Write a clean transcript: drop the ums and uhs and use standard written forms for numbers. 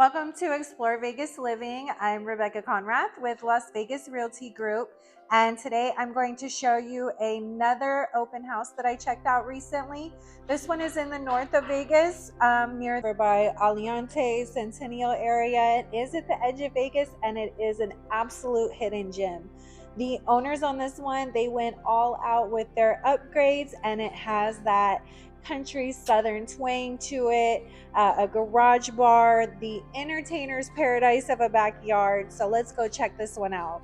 Welcome to Explore Vegas Living. I'm Rebecca Conrath with Las Vegas Realty Group, and today I'm going to show you another open house that I checked out recently. This one is in the north of Vegas, near by Aliante, Centennial area. It is at the edge of Vegas, and it is an absolute hidden gem. The owners on this one, they went all out with their upgrades, and it has that country southern twang to it, a garage bar, the entertainer's paradise of a backyard. So let's go check this one out.